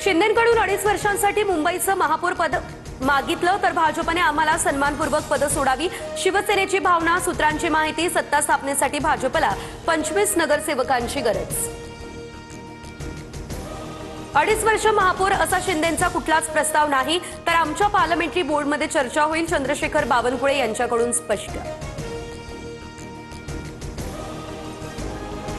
शिंदेंकडून 2.5 वर्षांसाठी मुंबईचं महापौर पद मागितलं तर भाजपने आम्हाला सन्मानपूर्वक पद सोडावी, शिवसेनेची भावना, सूत्रांची माहिती, सत्ता स्थापनेसाठी भाजपला 25 नगरसेवकांची गरज। 2.5 वर्ष महापौर असा शिंदेंचा कुठलाच प्रस्ताव नाही, तर आमच्या पार्लमेंटरी बोर्डमध्ये चर्चा होईल, चंद्रशेखर बावनकुळे यांच्याकडून स्पष्ट।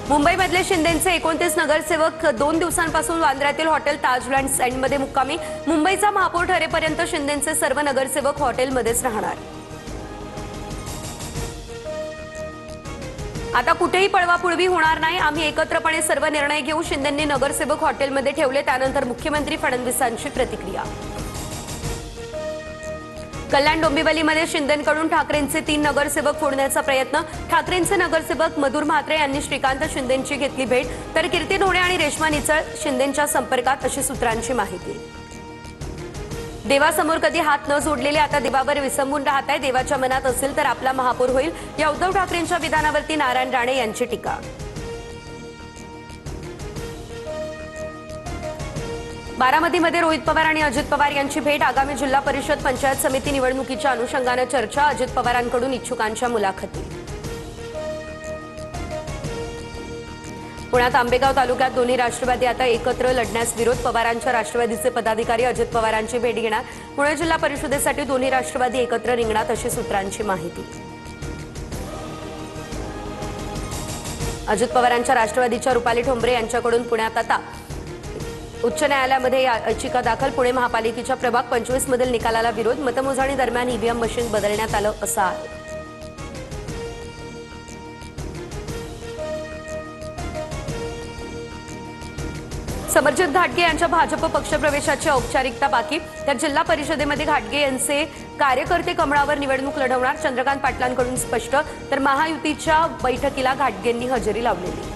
मुंबईमधले शिंदेंचे 29 नगरसेवक 2 दिवसांपासून वांद्र्यातील हॉटेल ताजलँड्स एंडमध्ये मुक्कामी। मुंबईचा महापौर ठरेपर्यंत शिंदेंचे सर्व नगरसेवक हॉटेलमध्येच राहणार। आता कुठेही पळवापुळवी होणार नाही, आम्ही एकत्रपणे सर्व निर्णय घेऊ, शिंदेंनी नगरसेवक हॉटेलमध्ये ठेवले। त्यानंतर मुख्यमंत्री फडणवीसांची प्रतिक्रिया। कल्याण डोंबिवलीमध्ये शिंदेंकडून ठाकरेंचे 3 नगरसेवक फोडण्याचा प्रयत्न। ठाकरेंचे नगरसेवक मधुर म्हात्रे यांनी श्रीकांत शिंदेंची घेतली भेट, तर कीर्ती ढोणे आणि रेश्मा निचळ शिंदेंच्या संपर्कात, अशी सूत्रांची माहिती। देवासमोर कधी हात न जोडलेले आता देवावर विसंबून राहत आहे, देवाच्या मनात असेल तर आपला महापौर होईल, या उद्धव ठाकरेंच्या विधानावरती नारायण राणे यांची टीका। बारामतीमध्ये रोहित पवार आणि अजित पवार यांची भेट, आगामी जिल्हा परिषद पंचायत समिती निवडणुकीच्या अनुषंगाने चर्चा, अजित पवारांकडून इच्छुकांच्या मुलाखती। पुण्यात आंबेगाव तालुक्यात दोन्ही राष्ट्रवादी आता एकत्र लढण्यास विरोध, पवारांच्या राष्ट्रवादीचे पदाधिकारी अजित पवारांची भेट घेणार। पुणे जिल्हा परिषदेसाठी दोन्ही राष्ट्रवादी एकत्र रिंगणात, अशी सूत्रांची माहिती। अजित पवारांच्या राष्ट्रवादीच्या रुपाली ठोंबरे यांच्याकडून पुण्यात आता उच्च न्यायालयामध्ये याचिका दाखल, पुणे महापालिकेच्या प्रभाग 25 मधील निकालाला विरोध, मतमोजणी दरम्यान ईव्हीएम मशीन बदलण्यात आलं असा आरोप। समरजित घाटगे यांच्या भाजप पक्षप्रवेशाची औपचारिकता बाकी, तर जिल्हा परिषदेमध्ये घाटगे यांचे कार्यकर्ते कमळावर निवडणूक लढवणार, चंद्रकांत पाटलांकडून स्पष्ट, तर महायुतीच्या बैठकीला घाटगेंनी हजेरी लावलेली।